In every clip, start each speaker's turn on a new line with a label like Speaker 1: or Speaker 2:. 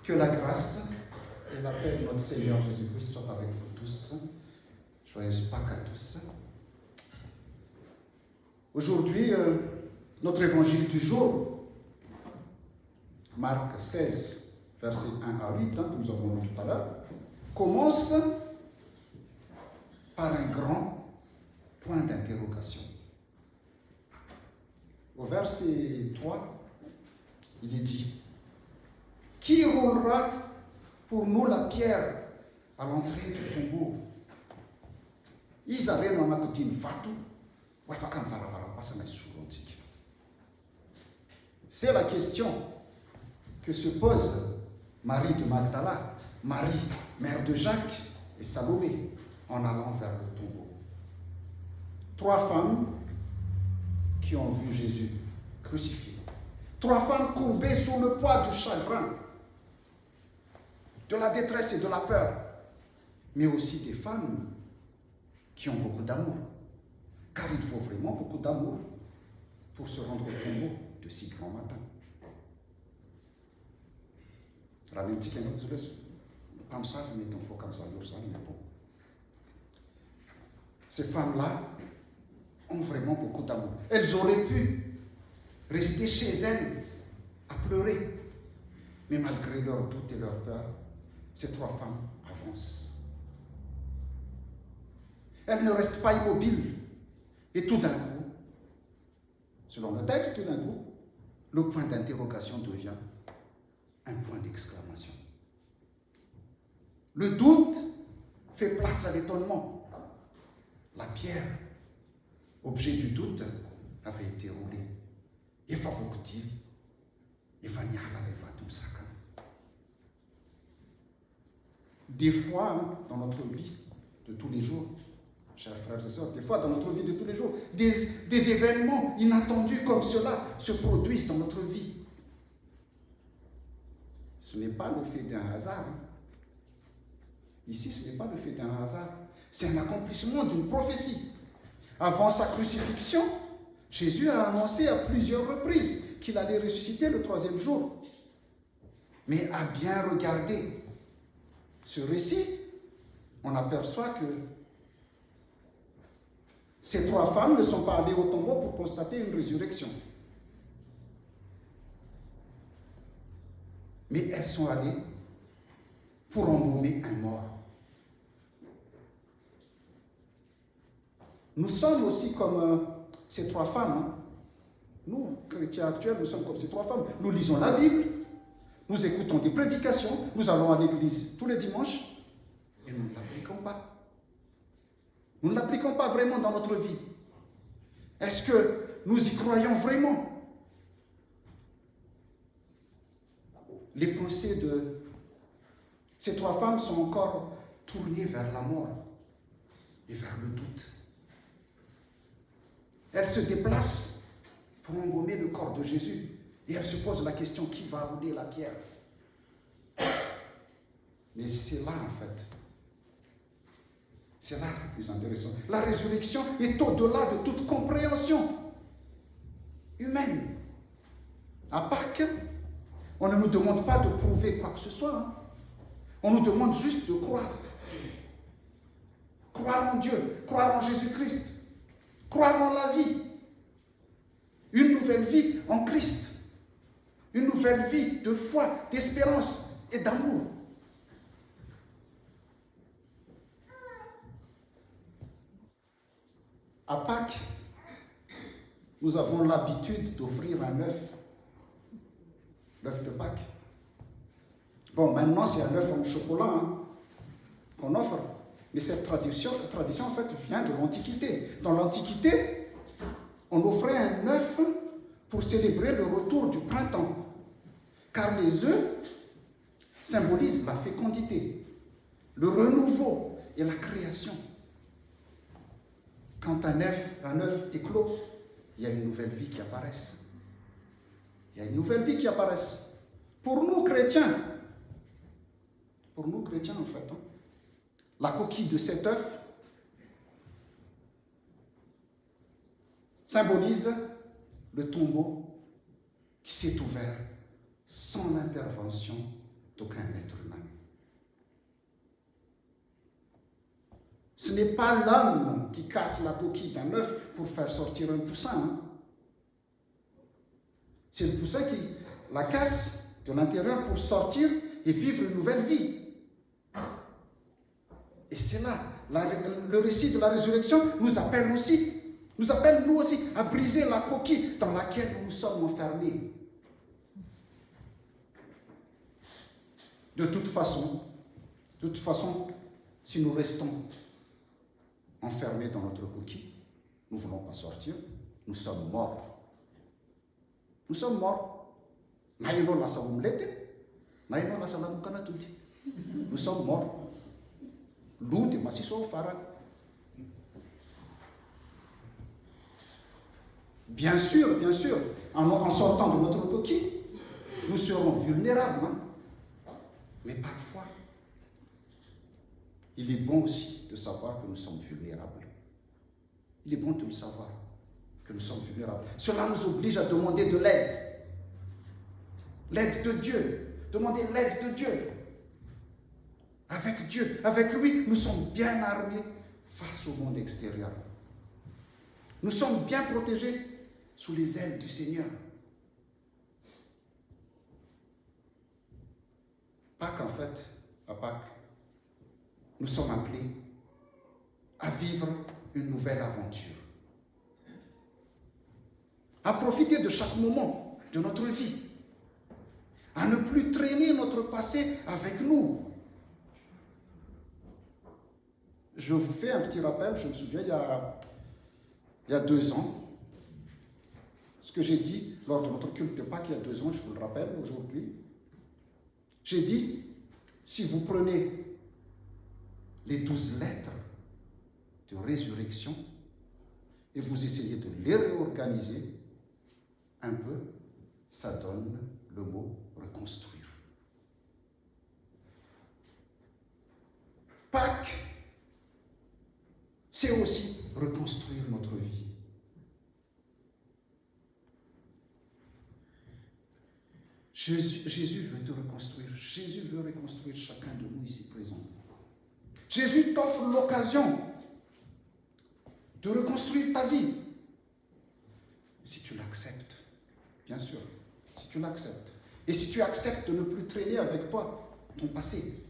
Speaker 1: Que la grâce et la paix de notre Seigneur Jésus-Christ soient avec vous tous. Joyeuse Pâques à tous. Aujourd'hui, notre évangile du jour, Marc 16, versets 1 à 8, que nous avons lu tout à l'heure, commence par un grand point d'interrogation. Au verset 3, il est dit: qui roulera pour nous la pierre à l'entrée du tombeau? Israël n'en a que une fatou. C'est la question que se pose Marie de Magdala, Marie, mère de Jacques et Salomé, en allant vers le tombeau. 3 femmes qui ont vu Jésus crucifié. 3 femmes courbées sous le poids du chagrin, de la détresse et de la peur, mais aussi des femmes qui ont beaucoup d'amour. Car il faut vraiment beaucoup d'amour pour se rendre au tombeau de si grand matin. Ces femmes-là ont vraiment beaucoup d'amour. Elles auraient pu rester chez elles à pleurer. Mais malgré leur doute et leur peur, ces 3 femmes avancent. Elles ne restent pas immobiles. Et tout d'un coup, selon le texte, tout d'un coup, le point d'interrogation devient un point d'exclamation. Le doute fait place à l'étonnement. La pierre, objet du doute, avait été roulée. Et des fois, dans notre vie de tous les jours, chers frères et sœurs, des fois dans notre vie de tous les jours, des événements inattendus comme cela se produisent dans notre vie. Ce n'est pas le fait d'un hasard. Ici, ce n'est pas le fait d'un hasard. C'est un accomplissement d'une prophétie. Avant sa crucifixion, Jésus a annoncé à plusieurs reprises qu'il allait ressusciter le 3e jour. Mais à bien regarder ce récit, on aperçoit que ces 3 femmes ne sont pas allées au tombeau pour constater une résurrection. Mais elles sont allées pour embaumer un mort. Nous sommes aussi comme ces 3 femmes. Nous, chrétiens actuels, nous sommes comme ces 3 femmes. Nous lisons la Bible, nous écoutons des prédications, nous allons à l'église tous les dimanches et nous ne l'appliquons pas. Nous ne l'appliquons pas vraiment dans notre vie. Est-ce que nous y croyons vraiment? Les pensées de ces 3 femmes sont encore tournées vers la mort et vers le doute. Elles se déplacent pour embaumer le corps de Jésus et elles se posent la question: qui va rouler la pierre? Mais c'est là, en fait, c'est là le plus intéressant. La résurrection est au-delà de toute compréhension humaine. À Pâques, on ne nous demande pas de prouver quoi que ce soit. On nous demande juste de croire. Croire en Dieu, croire en Jésus-Christ, croire en la vie. Une nouvelle vie en Christ. Une nouvelle vie de foi, d'espérance et d'amour. À Pâques, nous avons l'habitude d'offrir un œuf. L'œuf de Pâques. Bon, maintenant, c'est un œuf en chocolat qu'on offre. Mais cette tradition, en fait, vient de l'Antiquité. Dans l'Antiquité, on offrait un œuf pour célébrer le retour du printemps. Car les œufs symbolisent la fécondité, le renouveau et la création. Quand un œuf éclot, il y a une nouvelle vie qui apparaît. Il y a une nouvelle vie qui apparaît. Pour nous chrétiens en fait, la coquille de cet œuf symbolise le tombeau qui s'est ouvert sans l'intervention d'aucun être humain. Ce n'est pas l'homme qui casse la coquille d'un œuf pour faire sortir un poussin. Hein. C'est le poussin qui la casse de l'intérieur pour sortir et vivre une nouvelle vie. Et c'est là, le récit de la résurrection nous appelle nous aussi à briser la coquille dans laquelle nous sommes enfermés. De toute façon, si nous restons enfermés dans notre coquille, nous ne voulons pas sortir, nous sommes morts. Nous sommes morts. Nous sommes morts. Bien sûr, en sortant de notre coquille, nous serons vulnérables. Hein? Mais parfois, il est bon aussi de savoir que nous sommes vulnérables. Il est bon de le savoir, que nous sommes vulnérables. Cela nous oblige à demander de l'aide. L'aide de Dieu. Demander l'aide de Dieu. Avec Dieu, avec lui, nous sommes bien armés face au monde extérieur. Nous sommes bien protégés sous les ailes du Seigneur. Pâques, en fait, à Pâques, nous sommes appelés à vivre une nouvelle aventure. À profiter de chaque moment de notre vie. À ne plus traîner notre passé avec nous. Je vous fais un petit rappel, je me souviens, il y a 2 ans, ce que j'ai dit lors de notre culte de Pâques, il y a 2 ans, je vous le rappelle aujourd'hui. J'ai dit, si vous prenez les 12 lettres de résurrection et vous essayez de les réorganiser un peu, ça donne le mot reconstruire. Pâques, c'est aussi reconstruire notre vie. Jésus veut te reconstruire. Jésus veut reconstruire chacun de nous ici présents. Jésus t'offre l'occasion de reconstruire ta vie. Si tu l'acceptes, bien sûr, si tu l'acceptes. Et si tu acceptes de ne plus traîner avec toi ton passé.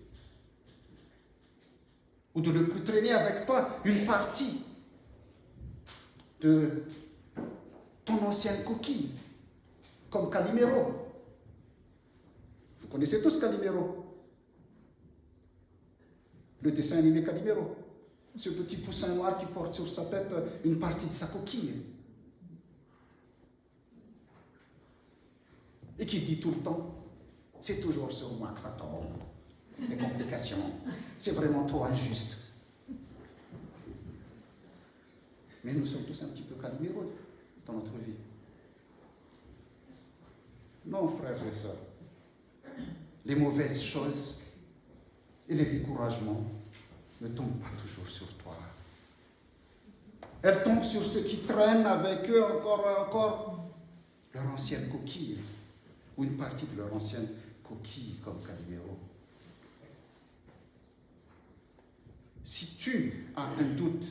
Speaker 1: Ou de ne plus traîner avec toi une partie de ton ancienne coquille, comme Calimero. Vous connaissez tous Calimero, le dessin animé Calimero. Ce petit poussin noir qui porte sur sa tête une partie de sa coquille. Et qui dit tout le temps, c'est toujours sur moi que ça tombe. Les complications, c'est vraiment trop injuste. Mais nous sommes tous un petit peu Calimero dans notre vie. Non, frères et sœurs, les mauvaises choses et les découragements ne tombent pas toujours sur toi. Elles tombent sur ceux qui traînent avec eux encore leur ancienne coquille, ou une partie de leur ancienne coquille, comme Calimero. Si tu as un doute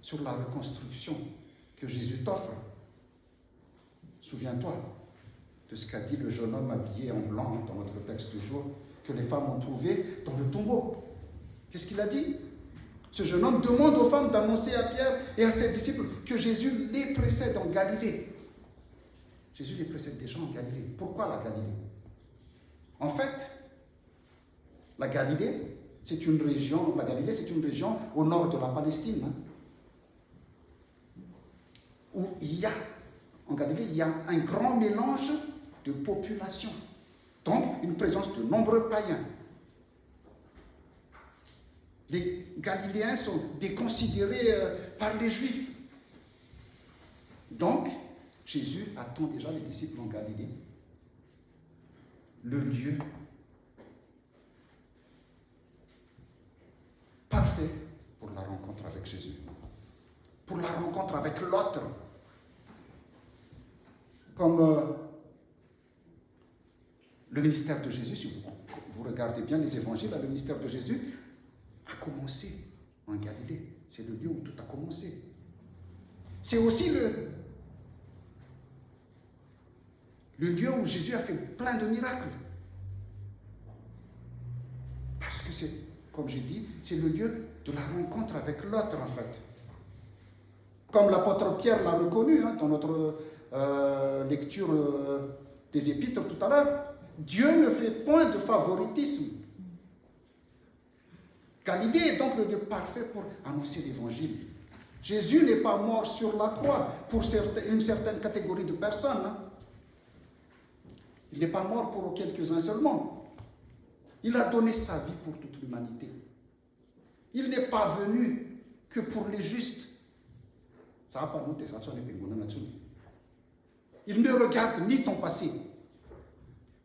Speaker 1: sur la reconstruction que Jésus t'offre, souviens-toi de ce qu'a dit le jeune homme habillé en blanc dans notre texte du jour, que les femmes ont trouvé dans le tombeau. Qu'est-ce qu'il a dit? Ce jeune homme demande aux femmes d'annoncer à Pierre et à ses disciples que Jésus les précède en Galilée. Jésus les précède déjà en Galilée. Pourquoi la Galilée? En fait, la Galilée, c'est une région au nord de la Palestine, hein, où en Galilée, il y a un grand mélange de population. Donc, une présence de nombreux païens. Les Galiléens sont déconsidérés par les Juifs. Donc, Jésus attend déjà les disciples en Galilée. Le lieu parfait pour la rencontre avec Jésus. Pour la rencontre avec l'autre. Comme le ministère de Jésus, si vous regardez bien les évangiles, le mystère de Jésus a commencé en Galilée. C'est le lieu où tout a commencé. C'est aussi le lieu où Jésus a fait plein de miracles. Parce que c'est, comme j'ai dit, c'est le lieu de la rencontre avec l'autre en fait. Comme l'apôtre Pierre l'a reconnu dans notre lecture des épîtres tout à l'heure, Dieu ne fait point de favoritisme. Galilée est donc le lieu parfait pour annoncer l'évangile. Jésus n'est pas mort sur la croix pour une certaine catégorie de personnes. Il n'est pas mort pour quelques-uns seulement. Il a donné sa vie pour toute l'humanité. Il n'est pas venu que pour les justes. Il ne regarde ni ton passé,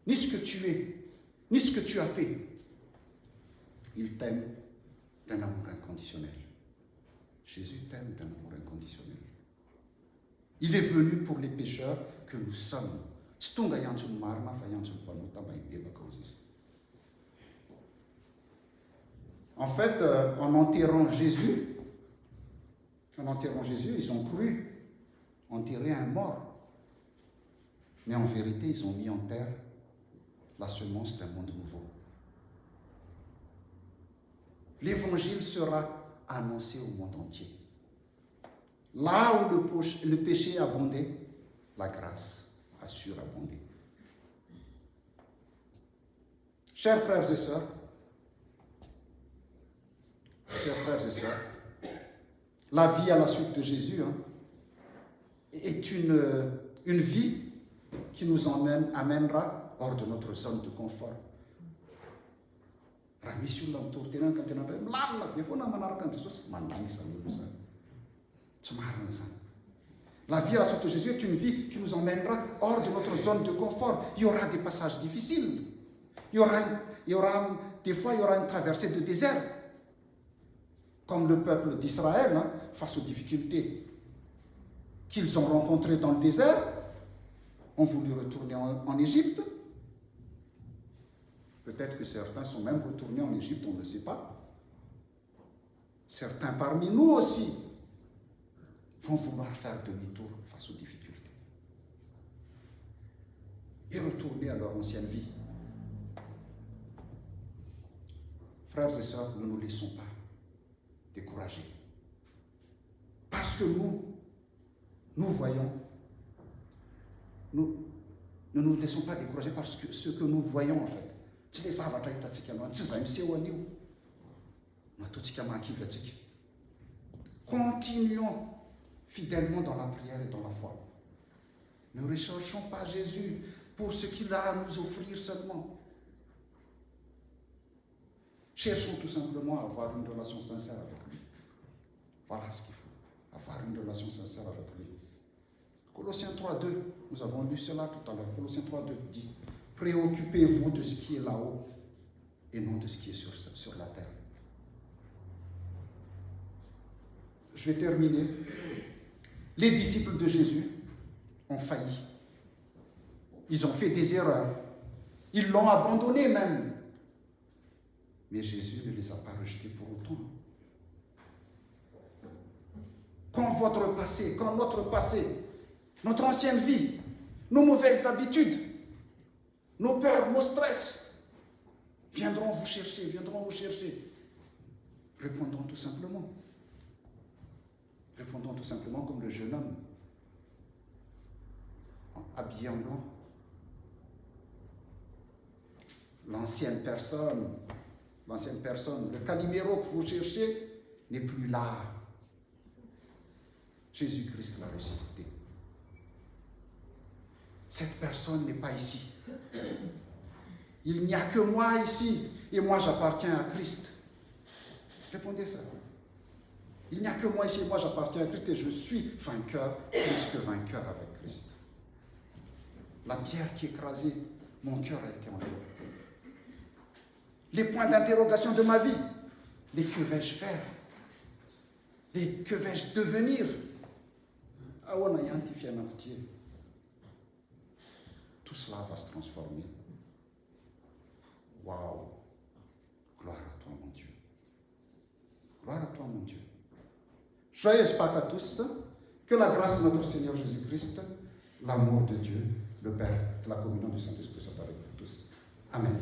Speaker 1: ni ce que tu es, ni ce que tu as fait. Il t'aime d'un amour inconditionnel. Jésus t'aime d'un amour inconditionnel. Il est venu pour les pécheurs que nous sommes. En fait, en enterrant Jésus, ils ont cru enterrer un mort. Mais en vérité, ils ont mis en terre la semence d'un monde nouveau. L'évangile sera annoncé au monde entier. Là où le péché abondait, la grâce a surabondé. Chers frères et sœurs, la vie à la suite de Jésus est une vie qui nous amènera hors de notre zone de confort. La vie à la suite de Jésus est une vie qui nous emmènera hors de notre zone de confort. Il y aura des passages difficiles. Des fois, il y aura une traversée de désert. Comme le peuple d'Israël, face aux difficultés qu'ils ont rencontrées dans le désert, ont voulu retourner en Égypte. Peut-être que certains sont même retournés en Égypte, on ne sait pas. Certains parmi nous aussi vont vouloir faire demi-tour face aux difficultés et retourner à leur ancienne vie. Frères et sœurs, ne nous laissons pas décourager. Parce que nous voyons, ne nous laissons pas décourager parce que ce que nous voyons en fait. Continuons fidèlement dans la prière et dans la foi. Ne recherchons pas Jésus pour ce qu'il a à nous offrir seulement. Cherchons tout simplement à avoir une relation sincère avec lui. Voilà ce qu'il faut, avoir une relation sincère avec lui. Colossiens 3.2, nous avons lu cela tout à l'heure. Colossiens 3.2 dit, préoccupez-vous de ce qui est là-haut et non de ce qui est sur la terre. Je vais terminer. Les disciples de Jésus ont failli. Ils ont fait des erreurs. Ils l'ont abandonné même. Mais Jésus ne les a pas rejetés pour autant. Quand votre passé, quand notre passé, notre ancienne vie, nos mauvaises habitudes, nos peurs, nos stress, viendront vous chercher. Répondons tout simplement. Répondons tout simplement comme le jeune homme, habillé en blanc. L'ancienne personne, le Calimero que vous cherchez n'est plus là. Jésus-Christ l'a ressuscité. Cette personne n'est pas ici. Il n'y a que moi ici et moi j'appartiens à Christ. Répondez ça. Il n'y a que moi ici et moi j'appartiens à Christ et je suis vainqueur, plus que vainqueur avec Christ. La pierre qui écrasait, mon cœur a été enlevé. Les points d'interrogation de ma vie, les que vais-je faire? Les que vais-je devenir? Tout cela va se transformer. Waouh! Gloire à toi, mon Dieu. Gloire à toi, mon Dieu. Joyeuse Pâques à tous. Que la grâce de notre Seigneur Jésus-Christ, l'amour de Dieu, le Père, la communion du Saint-Esprit soit avec vous tous. Amen.